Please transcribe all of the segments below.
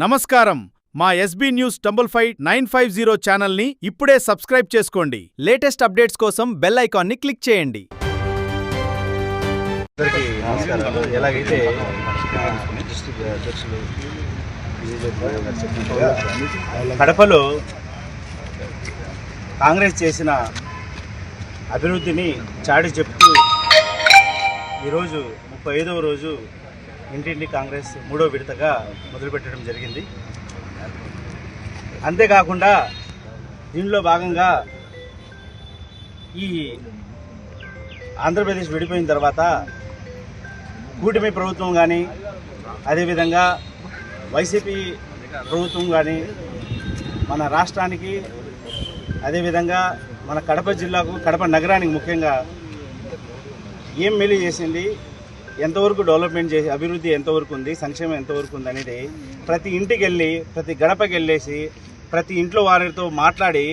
నమస్కారం. మా SB news 950 ఛానల్ని ఇప్పుడే సబ్స్క్రైబ్ చేసుకోండి. లేటెస్ట్ అప్డేట్స్ కోసం బెల్ ఐకాన్ని క్లిక్ చేయండి. ఎలాగైతే కడపలో కాంగ్రెస్ చేసిన అభివృద్ధిని చాటి చెప్తూ ఈరోజు 35వ రోజు ఇంటింటి కాంగ్రెస్ 3వ విడతగా మొదలుపెట్టడం జరిగింది. అంతేకాకుండా దీనిలో భాగంగా ఈ ఆంధ్రప్రదేశ్ విడిపోయిన తర్వాత కూటమి ప్రభుత్వం కానీ అదేవిధంగా వైసీపీ ప్రభుత్వం కానీ మన రాష్ట్రానికి అదేవిధంగా మన కడప జిల్లాకు కడప నగరానికి ముఖ్యంగా ఏం మేలు చేసింది, ఎంతవరకు డెవలప్మెంట్ చేసి అభివృద్ధి ఎంతవరకు ఉంది, సంక్షేమం ఎంతవరకు ఉంది అనేది ప్రతి ఇంటికి వెళ్ళి ప్రతి గడపకి వెళ్ళేసి ప్రతి ఇంట్లో వారితో మాట్లాడి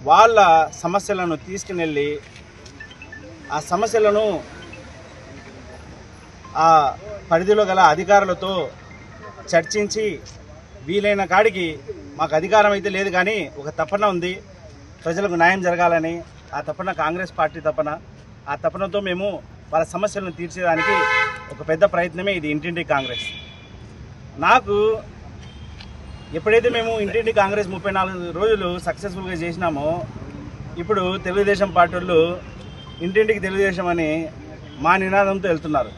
వాళ్ళ సమస్యలను తీసుకుని వెళ్ళి ఆ సమస్యలను ఆ పరిధిలో గల అధికారులతో చర్చించి వీలైన కాడికి మాకు అధికారం అయితే లేదు కానీ ఒక తపన ఉంది, ప్రజలకు న్యాయం జరగాలని. ఆ తపన కాంగ్రెస్ పార్టీ తపన. ఆ తపనతో మేము వాళ్ళ సమస్యలను తీర్చేదానికి ఒక పెద్ద ప్రయత్నమే ఇది ఇంటింటి కాంగ్రెస్. నాకు ఎప్పుడైతే మేము ఇంటింటి కాంగ్రెస్ 34 రోజులు సక్సెస్ఫుల్గా చేసినామో ఇప్పుడు తెలుగుదేశం పార్టీ వాళ్ళు ఇంటింటికి తెలుగుదేశం అని మా నినాదంతో వెళ్తున్నారు.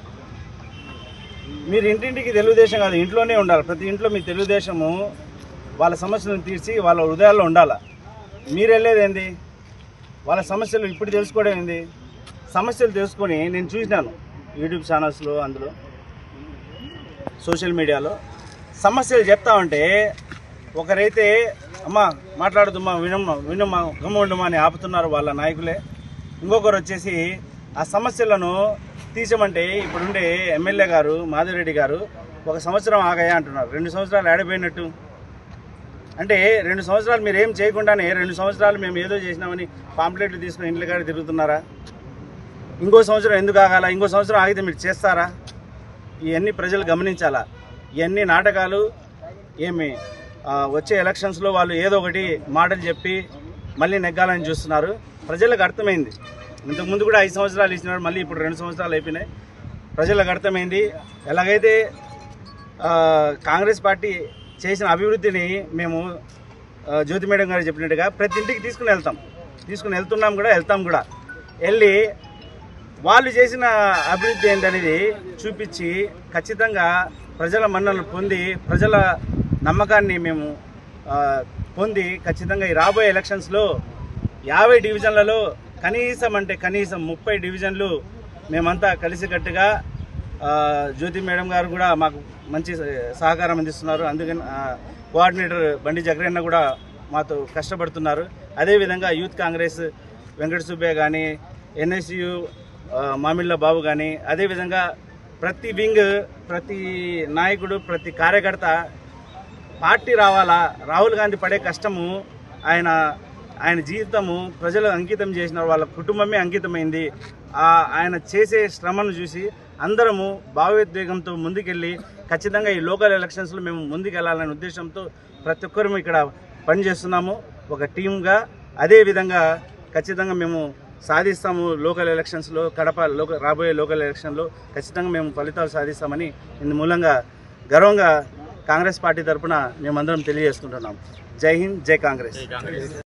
మీరు ఇంటింటికి తెలుగుదేశం కాదు, ఇంట్లోనే ఉండాలి. ప్రతి ఇంట్లో మీ తెలుగుదేశము వాళ్ళ సమస్యలను తీర్చి వాళ్ళ హృదయాల్లో ఉండాలి. మీరు వెళ్ళేది ఏంది? వాళ్ళ సమస్యలు ఇప్పుడు తెలుసుకోవడం ఏంది? సమస్యలు తెలుసుకొని నేను చూసినాను యూట్యూబ్ ఛానల్స్లో, అందులో సోషల్ మీడియాలో సమస్యలు చెప్తా ఉంటే ఒకరైతే అమ్మా మాట్లాడుతుమ్మా వినమ్మా గమ్ముండమా అని ఆపుతున్నారు వాళ్ళ నాయకులే. ఇంకొకరు వచ్చేసి ఆ సమస్యలను తీసమంటే ఇప్పుడుండే ఎమ్మెల్యే గారు మాధవరెడ్డి గారు 1 సంవత్సరం ఆగాయా అంటున్నారు. 2 సంవత్సరాలు ఆడిపోయినట్టు అంటే 2 సంవత్సరాలు మీరు ఏం చేయకుండానే 2 సంవత్సరాలు మేము ఏదో చేసినామని పాంప్లెట్లు తీసుకుని ఇంట్లో కాడ తిరుగుతున్నారా? ఇంకో సంవత్సరం ఎందుకు ఆగాల? ఇంకో సంవత్సరం ఆగితే మీరు చేస్తారా? ఇవన్నీ ప్రజలు గమనించాలా. ఇవన్నీ నాటకాలు. ఏమి వచ్చే ఎలక్షన్స్లో వాళ్ళు ఏదో ఒకటి మాటలు చెప్పి మళ్ళీ నెగ్గాలని చూస్తున్నారు. ప్రజలకు అర్థమైంది. ఇంతకుముందు కూడా 5 సంవత్సరాలు ఇచ్చినారు, మళ్ళీ ఇప్పుడు 2 సంవత్సరాలు అయిపోయినాయి. ప్రజలకు అర్థమైంది. ఎలాగైతే కాంగ్రెస్ పార్టీ చేసిన అభివృద్ధిని మేము జ్యోతి మేడం గారు చెప్పినట్టుగా ప్రతి ఇంటికి తీసుకుని వెళ్తున్నాం కూడా, వెళ్తాం కూడా. వెళ్ళి వాళ్ళు చేసిన అభివృద్ధి ఏంటనేది చూపించి ఖచ్చితంగా ప్రజల మన్ననలు పొంది ప్రజల నమ్మకాన్ని మేము పొంది ఖచ్చితంగా ఈ రాబోయే ఎలక్షన్స్లో 50 డివిజన్లలో కనీసం 30 డివిజన్లు మేమంతా కలిసికట్టుగా జ్యోతి మేడం గారు కూడా మాకు మంచి సహకారం అందిస్తున్నారు. అందుకని కోఆర్డినేటర్ బండి జగరన్న కూడా మాతో కష్టపడుతున్నారు. అదేవిధంగా యూత్ కాంగ్రెస్ వెంకట సుబ్బయ్య కానీ, ఎన్ఎస్యు మామిళ్ళ బాబు కానీ, అదేవిధంగా ప్రతి వింగ్, ప్రతి నాయకుడు, ప్రతి కార్యకర్త పార్టీ రావాలా. రాహుల్ గాంధీ పడే కష్టము, ఆయన జీవితము ప్రజలు అంకితం చేసినారు. వాళ్ళ కుటుంబమే అంకితమైంది. ఆయన చేసే శ్రమను చూసి అందరము భావోద్వేగంతో ముందుకెళ్ళి ఖచ్చితంగా ఈ లోకల్ ఎలక్షన్స్లో మేము ముందుకెళ్లాలనే ఉద్దేశంతో ప్రతి ఒక్కరూ ఇక్కడ పనిచేస్తున్నాము ఒక టీమ్గా. అదేవిధంగా ఖచ్చితంగా మేము సాధిస్తాము. లోకల్ ఎలక్షన్స్లో రాబోయే లోకల్ ఎలక్షన్లో ఖచ్చితంగా మేము ఫలితాలు సాధిస్తామని ఇందు మూలంగా గర్వంగా కాంగ్రెస్ పార్టీ తరఫున మేమందరం తెలియజేసుకుంటున్నాం. జై హింద్, జై కాంగ్రెస్.